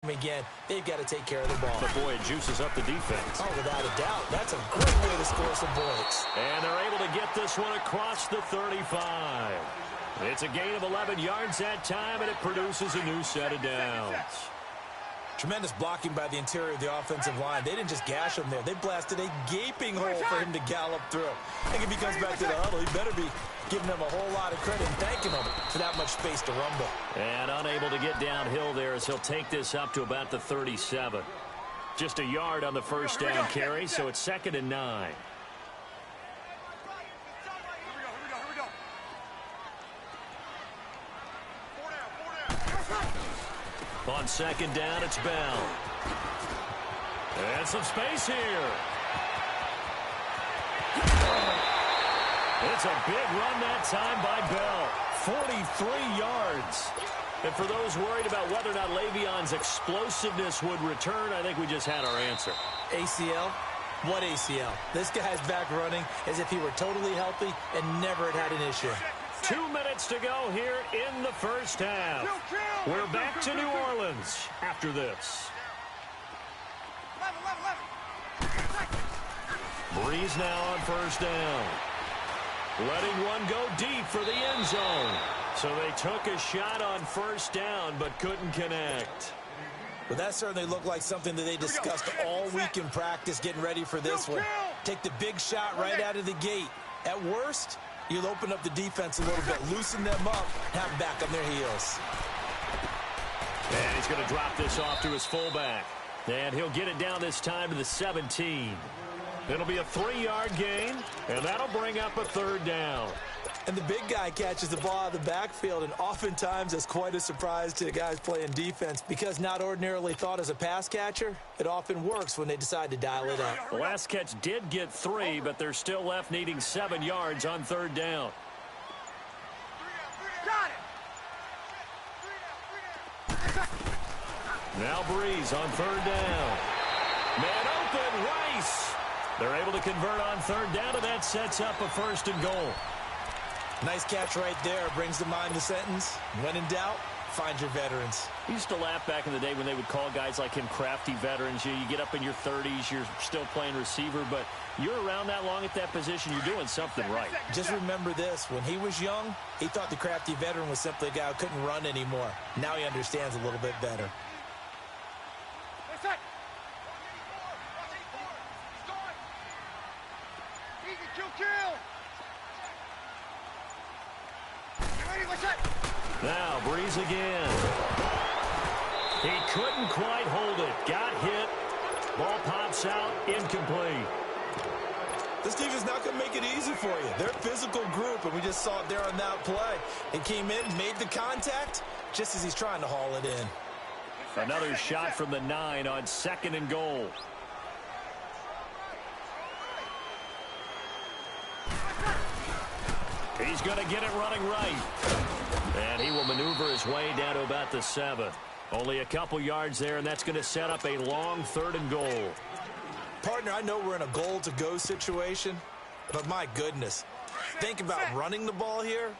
again, they've got to take care of the ball. But boy, it juices up the defense. Oh, without a doubt. That's a great way to score some points. And they're able to get this one across the 35. It's a gain of 11 yards that time, and it produces a new set of downs. Tremendous blocking by the interior of the offensive line. They didn't just gash him there. They blasted a gaping hole for him to gallop through. I think if he comes back to the huddle, he better be giving them a whole lot of credit and thanking them for that much space to rumble. And unable to get downhill there as he'll take this up to about the 37. Just a yard on the first down carry, so it's 2nd and 9. On 2nd down, it's Bell. And some space here. It's a big run that time by Bell. 43 yards. And for those worried about whether or not Le'Veon's explosiveness would return, I think we just had our answer. ACL? What ACL? This guy's back running as if he were totally healthy and never had an issue. 2 minutes to go here in the first half. We're back to New Orleans after this. Breeze now on first down. Letting one go deep for the end zone. So they took a shot on first down but couldn't connect. Well, that certainly looked like something that they discussed all week in practice getting ready for this one. Take the big shot right out of the gate. At worst, you'll open up the defense a little bit, loosen them up, have them back on their heels. And he's going to drop this off to his fullback. And he'll get it down this time to the 17. It'll be a 3-yard gain, and that'll bring up a 3rd down. And the big guy catches the ball out of the backfield, and oftentimes it's quite a surprise to the guys playing defense because not ordinarily thought as a pass catcher, it often works when they decide to dial it up. The last catch did get 3, but they're still left needing 7 yards on 3rd down. Now Breeze on 3rd down. Man open, Rice. They're able to convert on 3rd down, and that sets up a 1st and goal. Nice catch right there. Brings to mind the sentence, when in doubt, find your veterans. We used to laugh back in the day when they would call guys like him crafty veterans. You get up in your 30s, you're still playing receiver, but you're around that long at that position, you're doing something right. Just remember this. When he was young, he thought the crafty veteran was simply a guy who couldn't run anymore. Now he understands a little bit better. Now Breeze again. He couldn't quite hold it. Got hit. Ball pops out. Incomplete. This defense is not going to make it easy for you. They're a physical group, and we just saw it there on that play. It came in, made the contact, just as he's trying to haul it in. Another shot from the 9 on 2nd and goal. He's going to get it running right. And he will maneuver his way down to about the 7. Only a couple yards there, and that's going to set up a long 3rd and goal. Partner, I know we're in a goal-to-go situation, but my goodness, think about running the ball here.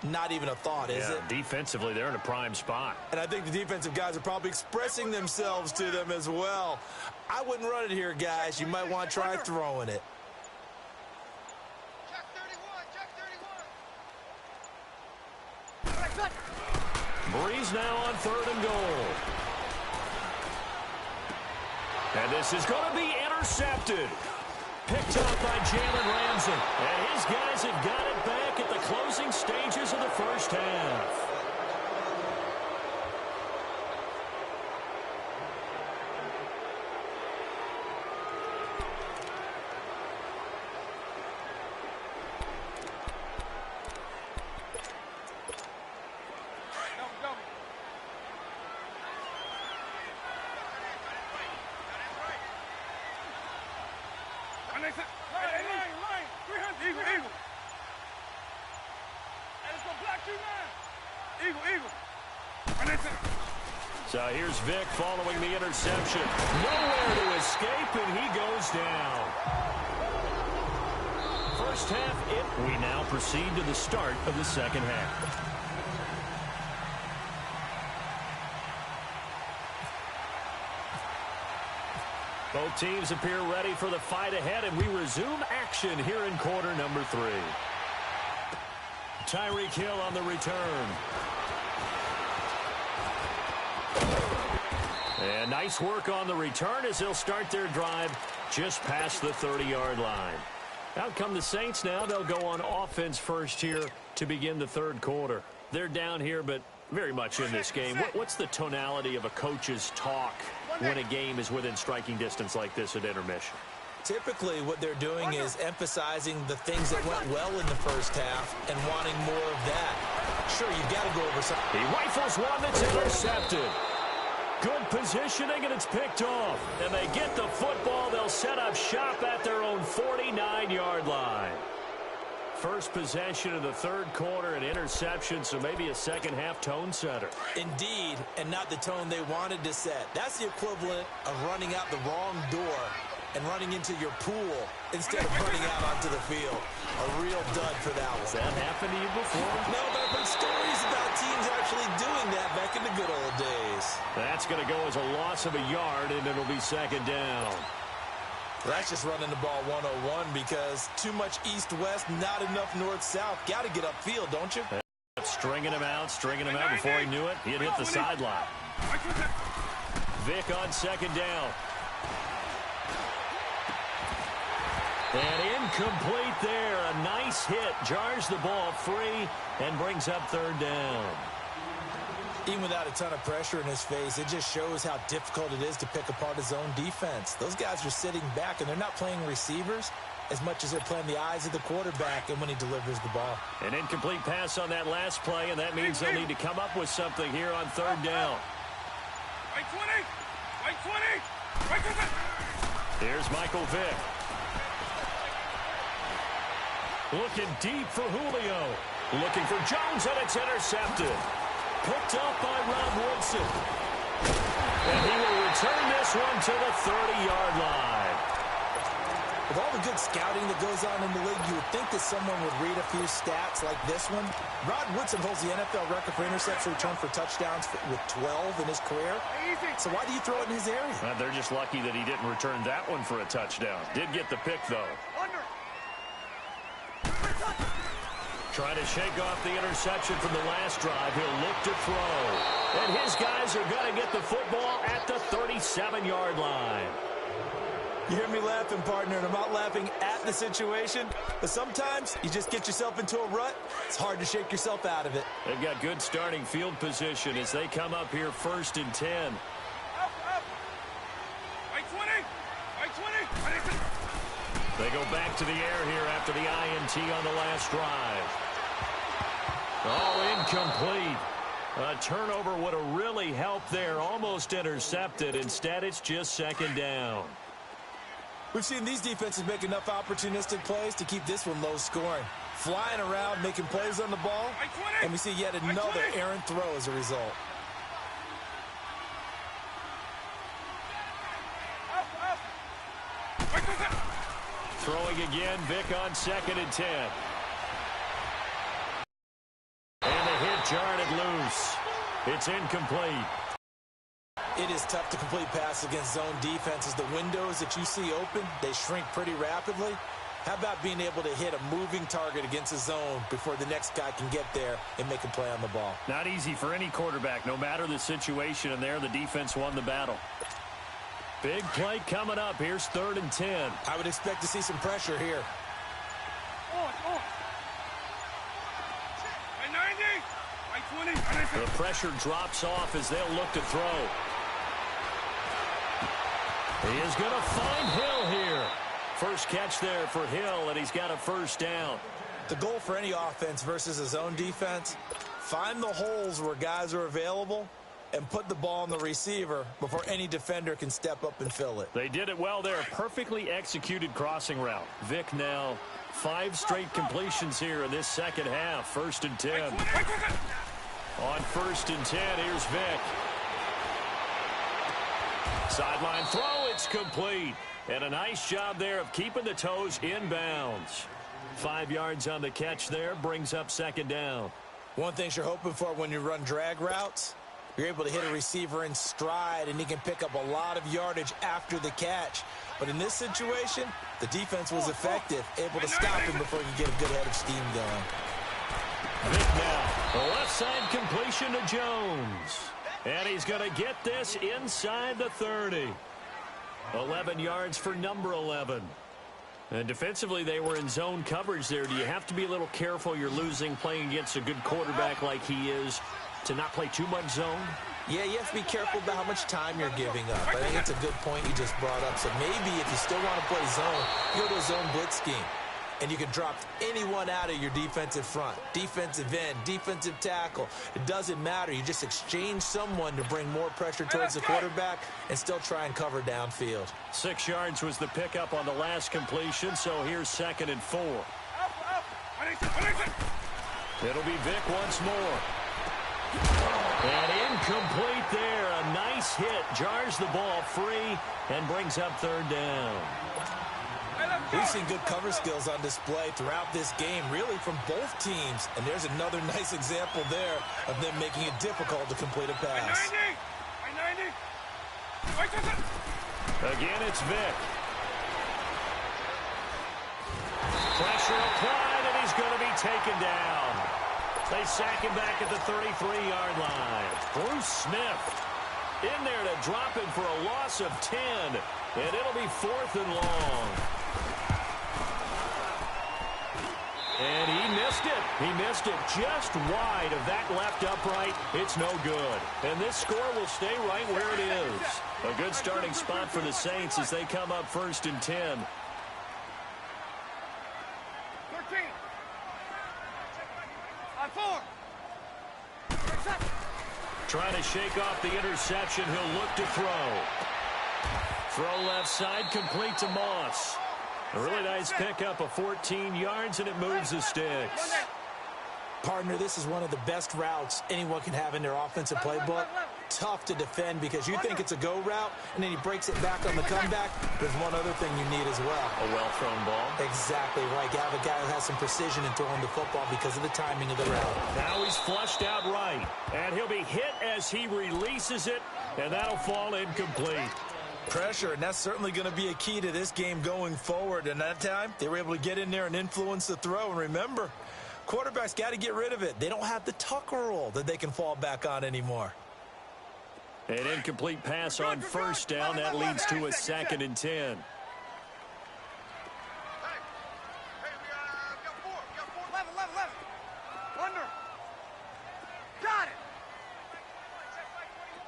Not even a thought, is it? Defensively, they're in a prime spot. And I think the defensive guys are probably expressing themselves to them as well. I wouldn't run it here, guys. You might want to try throwing it. Breeze now on 3rd and goal. And this is going to be intercepted. Picked up by Jalen Ramsey. And his guys have got it back at the closing stages of the first half. So here's Vic following the interception. Nowhere to escape, and he goes down. First half, we now proceed to the start of the second half. Both teams appear ready for the fight ahead, and we resume action here in quarter number 3. Tyreek Hill on the return. And nice work on the return as they'll start their drive just past the 30-yard line. Out come the Saints now. They'll go on offense first here to begin the third quarter. They're down here, but very much in this game. What's the tonality of a coach's talk when a game is within striking distance like this at intermission? Typically, what they're doing is emphasizing the things that went well in the first half and wanting more of that. Sure, you've got to go over something. He rifles one that's intercepted. Good positioning, and it's picked off. And they get the football. They'll set up shop at their own 49-yard line. First possession of the third quarter, an interception, so maybe a second-half tone setter. Indeed, and not the tone they wanted to set. That's the equivalent of running out the wrong door and running into your pool instead of running out onto the field. A real dud for that one. Has that happened to you before? No, but I've heard stories about teams actually doing that back in the good old days. That's going to go as a loss of a yard, and it'll be second down. That's just running the ball 101 because too much east-west, not enough north-south. Got to get upfield, don't you? Stringing him out before he knew it. He had hit the sideline. Vic on second down. And incomplete there. A nice hit. Jars the ball free and brings up third down. Even without a ton of pressure in his face, it just shows how difficult it is to pick apart his own defense. Those guys are sitting back, and they're not playing receivers as much as they're playing the eyes of the quarterback and when he delivers the ball. An incomplete pass on that last play, and that means they'll need to come up with something here on third down. Right 20! Right 20! Right 20! Here's Michael Vick. Looking deep for Julio. Looking for Jones, and it's intercepted. Picked up by Rob Woodson. And he will return this one to the 30-yard line. With all the good scouting that goes on in the league, you would think that someone would read a few stats like this one. Rod Woodson holds the NFL record for interception return for touchdowns with 12 in his career. So why do you throw it in his area? Well, they're just lucky that he didn't return that one for a touchdown. Did get the pick, though. Trying to shake off the interception from the last drive. He'll look to throw. And his guys are going to get the football at the 37-yard line. You hear me laughing, partner, and I'm not laughing at the situation. But sometimes you just get yourself into a rut. It's hard to shake yourself out of it. They've got good starting field position as they come up here first and 10. Right 20! Right 20! They go back to the air here after the INT on the last drive. Oh, incomplete. A turnover would have really helped there. Almost intercepted. Instead, it's just second down. We've seen these defenses make enough opportunistic plays to keep this one low scoring. Flying around, making plays on the ball, and we see yet another errant throw as a result. Throwing again, Vic on second and 10. And the hit jarred it loose. It's incomplete. It is tough to complete passes against zone defenses. The windows that you see open, they shrink pretty rapidly. How about being able to hit a moving target against a zone before the next guy can get there and make a play on the ball? Not easy for any quarterback, no matter the situation, and there the defense won the battle. Big play coming up. Here's third and 10. I would expect to see some pressure here. The pressure drops off as they'll look to throw. He is going to find Hill here. First catch there for Hill, and he's got a first down. The goal for any offense versus a zone defense, find the holes where guys are available and put the ball on the receiver before any defender can step up and fill it. They did it well there. Perfectly executed crossing route. Vic now 5 straight completions here in this second half. First and 10. On first and 10, here's Vic. Sideline throw, it's complete. And a nice job there of keeping the toes inbounds. 5 yards on the catch there, brings up second down. One thing you're hoping for when you run drag routes You're able to hit a receiver in stride, and he can pick up a lot of yardage after the catch. But in this situation, the defense was effective, able to stop him before he could get a good head of steam going. Vic now, the left side completion to Jones. And he's going to get this inside the 30. 11 yards for number 11. And defensively, they were in zone coverage there. Do you have to be a little careful? You're losing playing against a good quarterback like he is to not play too much zone? Yeah, you have to be careful about how much time you're giving up. I think it's a good point you just brought up. So maybe if you still want to play zone, you go to a zone blitz scheme. And you can drop anyone out of your defensive front, defensive end, defensive tackle. It doesn't matter. You just exchange someone to bring more pressure towards the quarterback and still try and cover downfield. 6 yards was the pickup on the last completion, so here's 2nd and 4. It'll be Vic once more. And incomplete there. A nice hit. Jars the ball free and brings up 3rd down. We've seen good cover skills on display throughout this game, really from both teams. And there's another nice example there of them making it difficult to complete a pass. Again, it's Vic. Pressure applied, and he's going to be taken down. They sack him back at the 33-yard line. Bruce Smith in there to drop him for a loss of 10. And it'll be 4th and long. And he missed it. He missed it just wide of that left upright. It's no good. And this score will stay right where it is. A good starting spot for the Saints as they come up 1st and 10. 13. On 4. Trying to shake off the interception. He'll look to throw. Throw left side, complete to Moss. A really nice pickup of 14 yards, and it moves the sticks. Partner, this is one of the best routes anyone can have in their offensive playbook. Tough to defend because you think it's a go route, and then he breaks it back on the comeback. There's one other thing you need as well. A well-thrown ball. Exactly right. You have a guy who has some precision in throwing the football because of the timing of the route. Now he's flushed out right, and he'll be hit as he releases it, and that'll fall incomplete. Pressure, and that's certainly going to be a key to this game going forward. And that time, they were able to get in there and influence the throw. And remember, quarterbacks got to get rid of it. They don't have the Tucker rule that they can fall back on anymore. An incomplete pass on 1st down. That leads to a 2nd and 10. Under. Got it.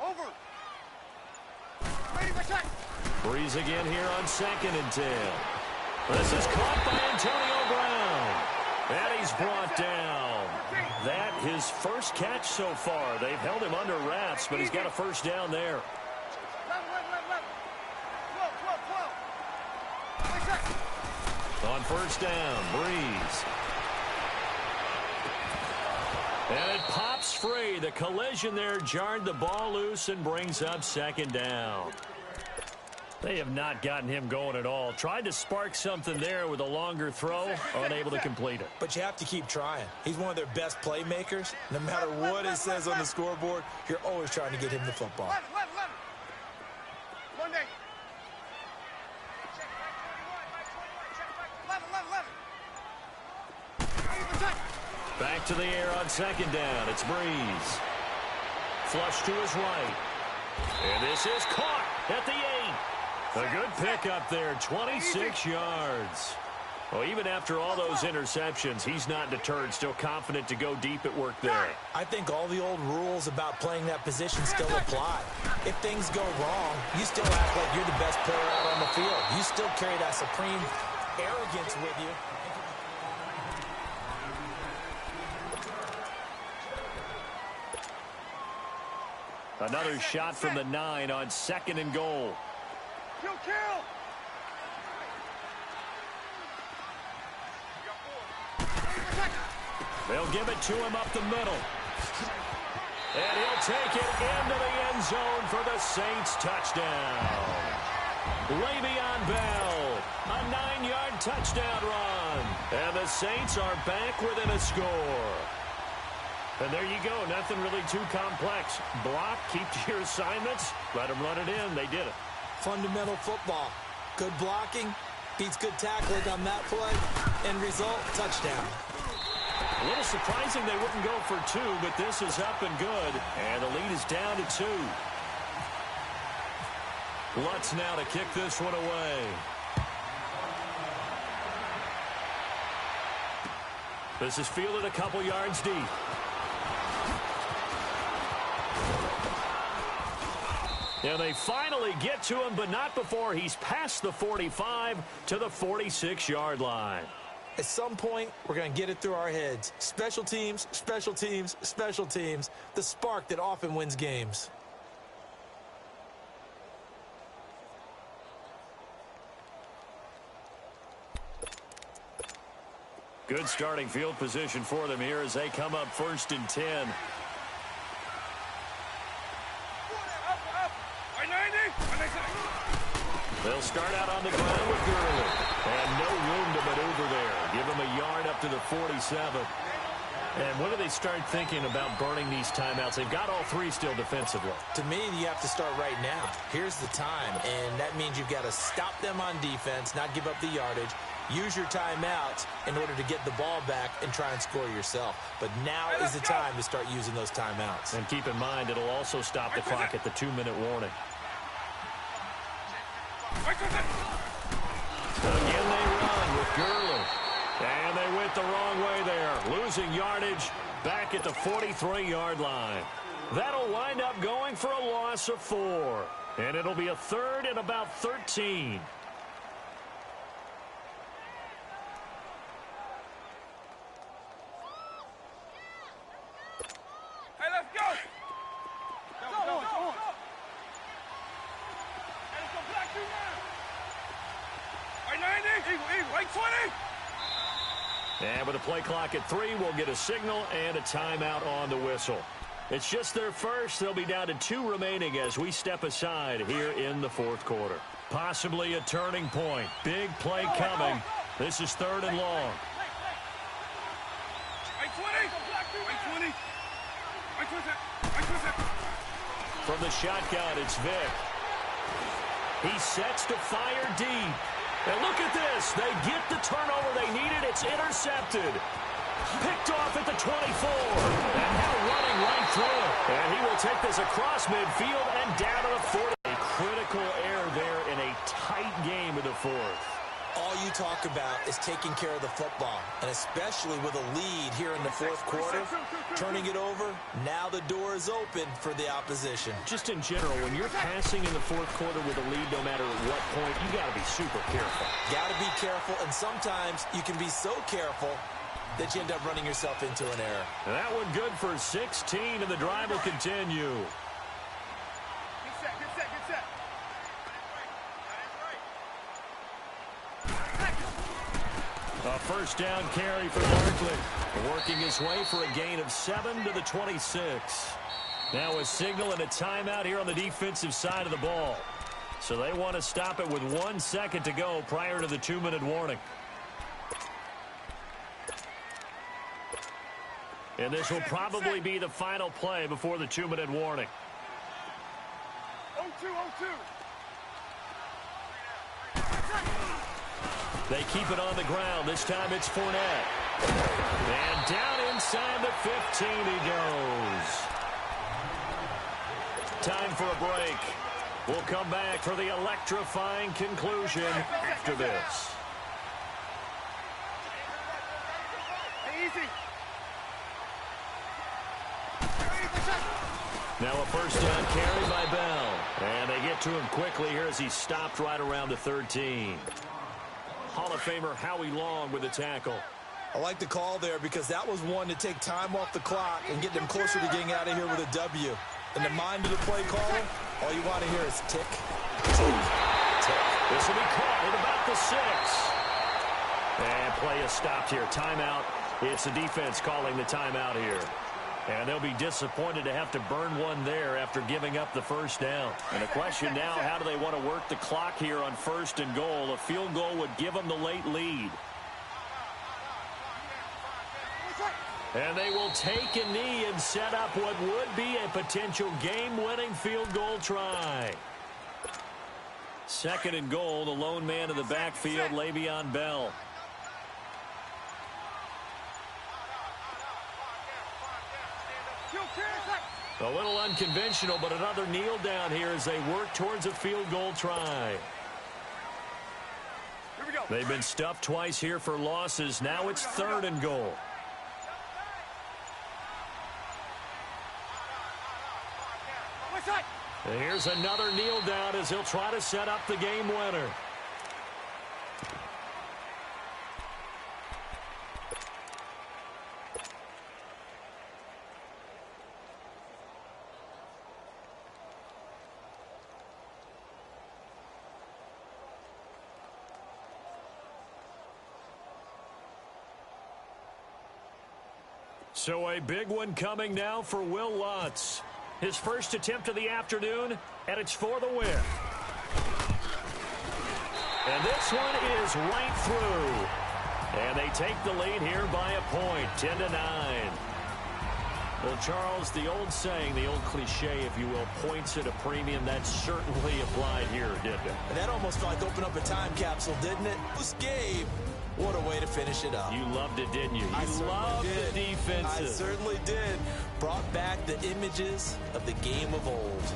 Over. Breeze again here on 2nd and 10. This is caught by Antonio Brown. And he's brought down. That his first catch so far. They've held him under wraps, but he's got a 1st down there. On 1st down, Breeze. And it pops free. The collision there jarred the ball loose and brings up 2nd down. They have not gotten him going at all. Tried to spark something there with a longer throw, unable to complete it. But you have to keep trying. He's one of their best playmakers. No matter what it says on the scoreboard, you're always trying to get him the football. Back to the air on 2nd down. It's Breeze. Flush to his right. And this is caught at the 8. A good pickup there, 26 yards. Well, even after all those interceptions, he's not deterred, still confident to go deep at work there. I think all the old rules about playing that position still apply. If things go wrong, you still act like you're the best player out on the field. You still carry that supreme arrogance with you. Another shot from the 9 on 2nd and goal. Kill. They'll give it to him up the middle. And he'll take it into the end zone for the Saints touchdown. Le'Veon Bell, a 9-yard touchdown run. And the Saints are back within a score. And there you go. Nothing really too complex. Block, keep to your assignments, let them run it in. They did it. Fundamental football. Good blocking beats good tackling on that play. End result, touchdown. A little surprising they wouldn't go for two, but this is up and good. And the lead is down to 2. Lutz now to kick this one away. This is fielded a couple yards deep. And they finally get to him, but not before he's past the 45 to the 46-yard line. At some point, we're going to get it through our heads. Special teams, special teams, special teams. The spark that often wins games. Good starting field position for them here as they come up 1st and 10. They'll start out on the ground with Gurley. And no room to maneuver there. Give him a yard up to the 47. And when do they start thinking about burning these timeouts? They've got all 3 still defensively. To me, you have to start right now. Here's the time, and that means you've got to stop them on defense, not give up the yardage, use your timeouts in order to get the ball back and try and score yourself. But now is the time to start using those timeouts. And keep in mind, it'll also stop the clock at the 2-minute warning. Again they run with Gurley. And they went the wrong way there. Losing yardage back at the 43-yard line. That'll wind up going for a loss of 4. And it'll be a 3rd and about 13. Hey, let's go! Go on. Hey, let's go black you now. Right 90, eagle, right 20. And with a play clock at 3, we'll get a signal and a timeout on the whistle. It's just their first. They'll be down to 2 remaining as we step aside here in the 4th quarter. Possibly a turning point. Big play coming. This is 3rd and long. Right 20. Right 20. From the shotgun, it's Vic. He sets to fire deep. And look at this. They get the turnover they needed. It's intercepted. Picked off at the 24. And now running right through it. And he will take this across midfield and down to the 40. A critical error there in a tight game of the 4th. All you talk about is taking care of the football, and especially with a lead here in the 4th quarter, turning it over, now the door is open for the opposition. Just in general, when you're passing in the 4th quarter with a lead, no matter at what point, you got to be super careful. Got to be careful, and sometimes you can be so careful that you end up running yourself into an error. And that one good for 16, and the drive will continue. Get set. A 1st down carry for Barkley. Working his way for a gain of 7 to the 26. Now a signal and a timeout here on the defensive side of the ball. So they want to stop it with 1 second to go prior to the 2-minute warning. And this will probably be the final play before the 2-minute warning. 0-2. They keep it on the ground. This time it's Fournette. And down inside the 15 he goes. Time for a break. We'll come back for the electrifying conclusion after this. Easy. Now a 1st down carry by Bell. And they get to him quickly here as he's stopped right around the 13. Hall of Famer Howie Long with the tackle. I like the call there because that was one to take time off the clock and get them closer to getting out of here with a W. In the mind of the play caller, all you want to hear is tick, tick, tick. This will be caught at about the 6. And play is stopped here. Timeout. It's the defense calling the timeout here. And they'll be disappointed to have to burn one there after giving up the 1st down. And the question now, how do they want to work the clock here on 1st and goal? A field goal would give them the late lead. And they will take a knee and set up what would be a potential game-winning field goal try. 2nd and goal, the lone man in the backfield, Le'Veon Bell. A little unconventional, but another kneel down here as they work towards a field goal try. Here we go. They've been stuffed twice here for losses. Now it's 3rd and goal. And here's another kneel down as he'll try to set up the game winner. So a big one coming now for Will Lutz. His first attempt of the afternoon, and it's for the win. And this one is right through. And they take the lead here by a point, 10-9. Well, Charles, the old saying, the old cliche, if you will, points at a premium, that certainly applied here, didn't it? And that almost felt like opened up a time capsule, didn't it? This game, what a way to finish it up. You loved it, didn't you? I You loved the defenses. I certainly did. Brought back the images of the game of old.